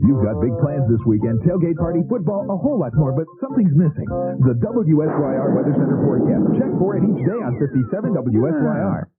You've got big plans this weekend. Tailgate party, football, a whole lot more, but something's missing. The WSYR Weather Center forecast. Check for it each day on 57 WSYR.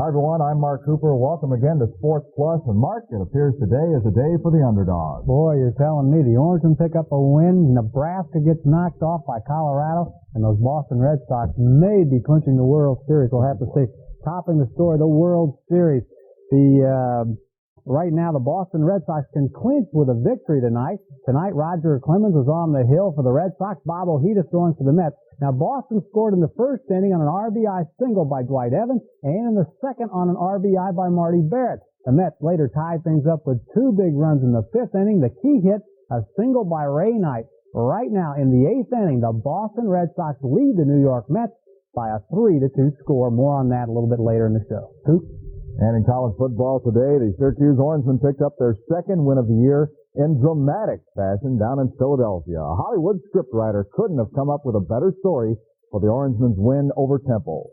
Hi, everyone. I'm Mark Cooper. Welcome again to Sports Plus. And, Mark, it appears today is a day for the underdog. Boy, you're telling me. The Orangemen pick up a win. Nebraska gets knocked off by Colorado. And those Boston Red Sox may be clinching the World Series. We'll have to see. Topping the story, the World Series. Right now, the Boston Red Sox can clinch with a victory tonight. Tonight, Roger Clemens was on the hill for the Red Sox. Bob Ojeda throwing for the Mets. Now, Boston scored in the first inning on an RBI single by Dwight Evans, and in the second on an RBI by Marty Barrett. The Mets later tied things up with two big runs in the fifth inning. The key hit, a single by Ray Knight. Right now, in the eighth inning, the Boston Red Sox lead the New York Mets by a 3-2 score. More on that a little bit later in the show. Coop? And in college football today, the Syracuse Orangemen picked up their second win of the year in dramatic fashion down in Philadelphia. A Hollywood scriptwriter couldn't have come up with a better story for the Orangemen's win over Temple.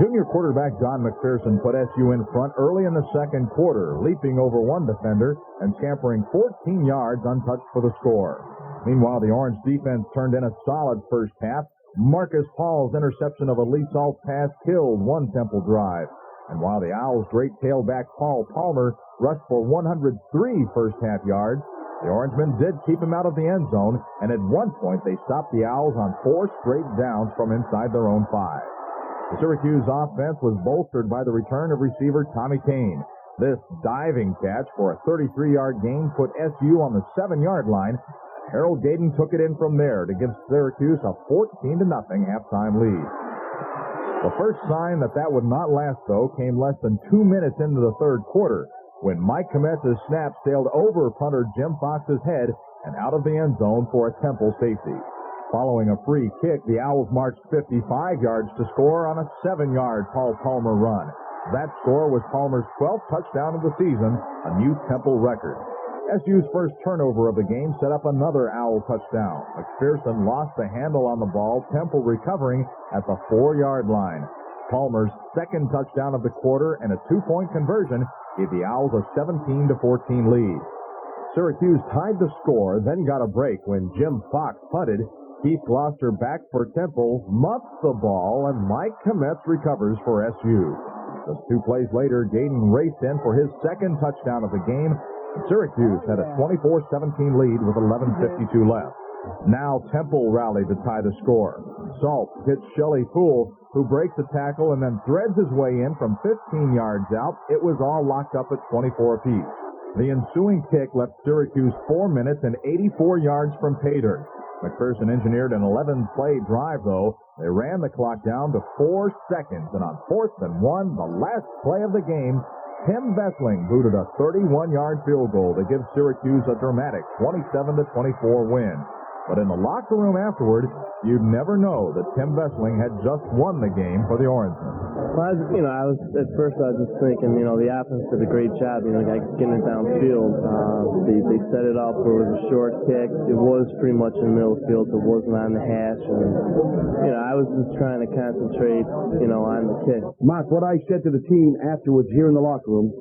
Junior quarterback John McPherson put SU in front early in the second quarter, leaping over one defender and scampering 14 yards untouched for the score. Meanwhile, the Orange defense turned in a solid first half. Marcus Paul's interception of a Lee Salt pass killed one Temple drive. And while the Owls' great tailback Paul Palmer rushed for 103 first-half yards, the Orangemen did keep him out of the end zone, and at one point they stopped the Owls on 4 straight downs from inside their own 5. The Syracuse offense was bolstered by the return of receiver Tommy Kane. This diving catch for a 33-yard gain put SU on the 7-yard line. Harold Gaydon took it in from there to give Syracuse a 14-0 halftime lead. The first sign that would not last, though, came less than 2 minutes into the third quarter when Mike Kometz's snap sailed over punter Jim Fox's head and out of the end zone for a Temple safety. Following a free kick, the Owls marched 55 yards to score on a 7-yard Paul Palmer run. That score was Palmer's 12th touchdown of the season, a new Temple record. SU's first turnover of the game set up another Owl touchdown. McPherson lost the handle on the ball, Temple recovering at the 4-yard line. Palmer's second touchdown of the quarter and a 2-point conversion gave the Owls a 17-14 lead. Syracuse tied the score, then got a break when Jim Fox punted. Keith Gloucester back for Temple, muffs the ball, and Mike Kometz recovers for SU. Just 2 plays later, Gaydon raced in for his second touchdown of the game. Syracuse had a 24-17 lead with 11:52 left. Now Temple rallied to tie the score. Salt hits Shelley Poole, who breaks a tackle and then threads his way in from 15 yards out. It was all locked up at 24 apiece. The ensuing kick left Syracuse 4 minutes and 84 yards from pay dirt. McPherson engineered an 11-play drive, though. They ran the clock down to 4 seconds, and on 4th and 1, the last play of the game, Tim Vesling booted a 31-yard field goal to give Syracuse a dramatic 27-24 win. But in the locker room afterward, you'd never know that Tim Vesling had just won the game for the Orangemen. Well, at first I was just thinking, the offense did a great job, getting it downfield. They set it up. It was a short kick. It was pretty much in the middle of the field. It wasn't on the hash. And, I was just trying to concentrate, on the kick. Mark, what I said to the team afterwards here in the locker room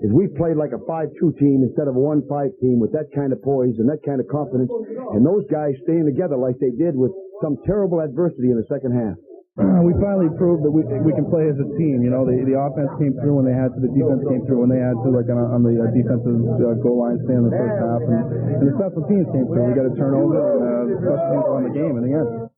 is we played like a 5-2 team instead of a 1-5 team with that kind of poise and that kind of confidence, and those guys staying together like they did with some terrible adversity in the second half. We finally proved that we can play as a team. The offense came through when they had to, the defense came through when they had to, like on the defensive goal line stand in the first half, and the special teams came through. We got a turnover, and the special teams won the game in the end.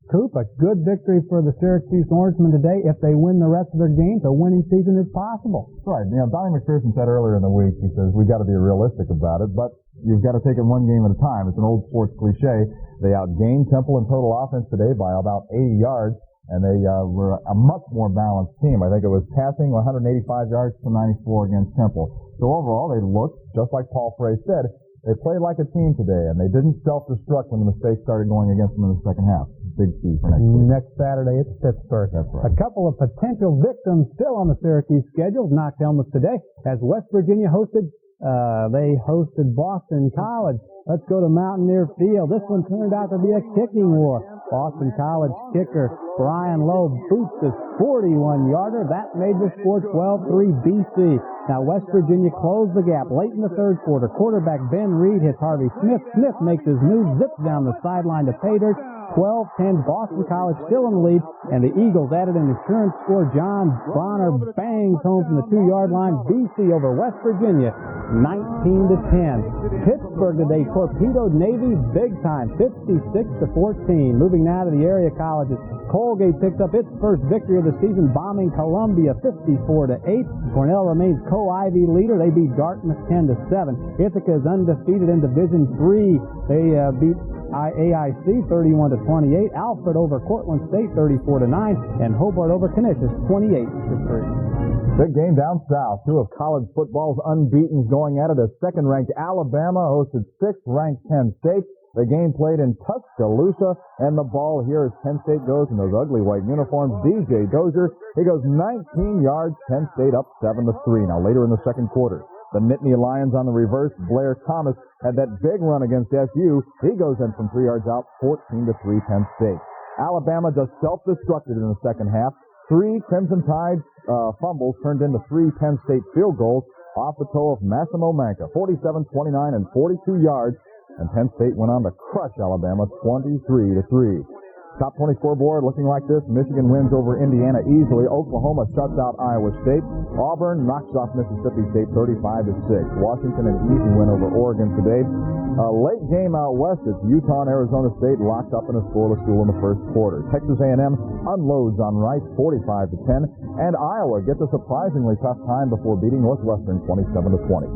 Coop, a good victory for the Syracuse Orangemen today. If they win the rest of their games, a winning season is possible. Right. Donnie McPherson said earlier in the week, he says, we've got to be realistic about it, but you've got to take it one game at a time. It's an old sports cliche. They outgained Temple in total offense today by about 80 yards, and they were a much more balanced team. I think it was passing 185 yards to 94 against Temple. So overall, they looked, just like Paul Frey said, They played like a team today, and they didn't self-destruct when the mistakes started going against them in the second half. Big key for next week. Next Saturday, it's Pittsburgh. That's right. A couple of potential victims still on the Syracuse schedule. Knocked helmets today as West Virginia hosted Boston College. Let's go to Mountaineer Field. This one turned out to be a kicking war. Boston College kicker Brian Lowe boots a 41-yarder. That made the score 12-3 BC. Now West Virginia closed the gap late in the third quarter. Quarterback Ben Reed hits Harvey Smith. Smith makes his move, zips down the sideline to pay dirt. 12-10, Boston College still in the lead, and the Eagles added an insurance score. John Bonner bangs home from the 2-yard line. BC over West Virginia, 19-10. Pittsburgh today torpedoed Navy big time, 56-14. Moving now to the area colleges. Colgate picks up its first victory of the season, bombing Columbia 54-8. Cornell remains co-Ivy leader. They beat Dartmouth 10-7. Ithaca is undefeated in Division III. They beat AIC 31-28, Alfred over Cortland State 34-9, and Hobart over Canisius 28-3. Big game down south. Two of college football's unbeaten going at it. A second-ranked Alabama hosted sixth-ranked Penn State. The game played in Tuscaloosa, and the ball here as Penn State goes in those ugly white uniforms. DJ Dozier, he goes 19 yards. Penn State up 7-3. Now later in the second quarter, the Nittany Lions on the reverse. Blair Thomas had that big run against SU. He goes in from 3 yards out, 14-3 Penn State. Alabama just self-destructed in the second half. 3 Crimson Tide fumbles turned into 3 Penn State field goals off the toe of Massimo Manca, 47, 29, and 42 yards. And Penn State went on to crush Alabama 23-3. Top 24 board looking like this. Michigan wins over Indiana easily. Oklahoma shuts out Iowa State. Auburn knocks off Mississippi State 35-6. Washington an easy win over Oregon today. A late game out west. It's Utah and Arizona State locked up in a scoreless duel in the first quarter. Texas A&M unloads on Rice 45-10. And Iowa gets a surprisingly tough time before beating Northwestern 27-20.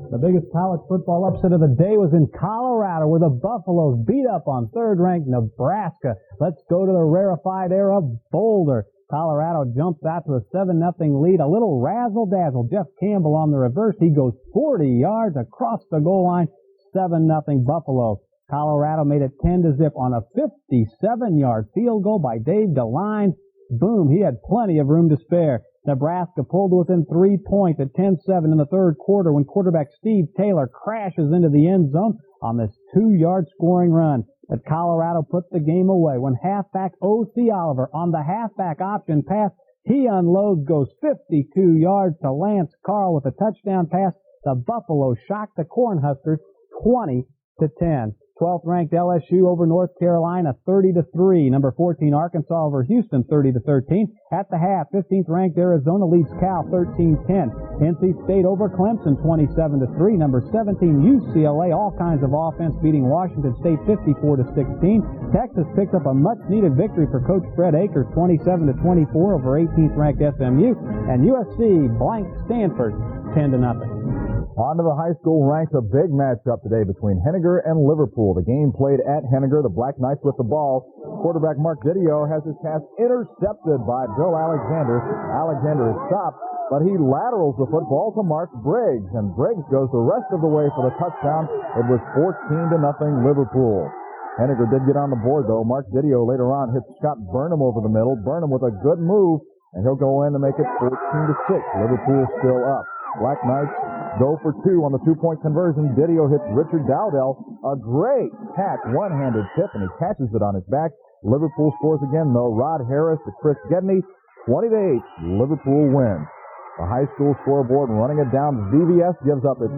The biggest college football upset of the day was in Colorado, where the Buffaloes beat up on third-ranked Nebraska. Let's go to the rarefied air of Boulder. Colorado jumps out to a 7-0 lead. A little razzle-dazzle. Jeff Campbell on the reverse. He goes 40 yards across the goal line. 7-0 Buffalo. Colorado made it 10-0 on a 57-yard field goal by Dave DeLine. Boom, he had plenty of room to spare. Nebraska pulled within 3 points at 10-7 in the third quarter when quarterback Steve Taylor crashes into the end zone on this 2-yard scoring run. But Colorado put the game away when halfback O.C. Oliver on the halfback option pass, he unloads, goes 52 yards to Lance Carl with a touchdown pass. The Buffalo shocked the Cornhuskers 20-10. 12th ranked LSU over North Carolina 30-3. Number 14 Arkansas over Houston 30-13. At the half, 15th ranked Arizona leads Cal 13-10. NC State over Clemson 27-3. Number 17 UCLA, all kinds of offense, beating Washington State 54-16. Texas picks up a much needed victory for Coach Fred Akers 27-24 over 18th ranked SMU. And USC blanks Stanford 10-0. On to the high school ranks, a big matchup today between Henniger and Liverpool. The game played at Henniger. The Black Knights with the ball. Quarterback Mark Didio has his pass intercepted by Bill Alexander. Alexander is stopped, but he laterals the football to Mark Briggs, and Briggs goes the rest of the way for the touchdown. It was 14-0 Liverpool. Henniger did get on the board, though. Mark Didio later on hits Scott Burnham over the middle. Burnham with a good move, and he'll go in to make it 14-6. Liverpool still up. Black Knights go for 2 on the 2-point conversion. Didio hits Richard Dowdell. A great catch, one-handed tip, and he catches it on his back. Liverpool scores again, though. Rod Harris to Chris Gedney. 20-8. Liverpool wins. The high school scoreboard running it down. VBS gives up its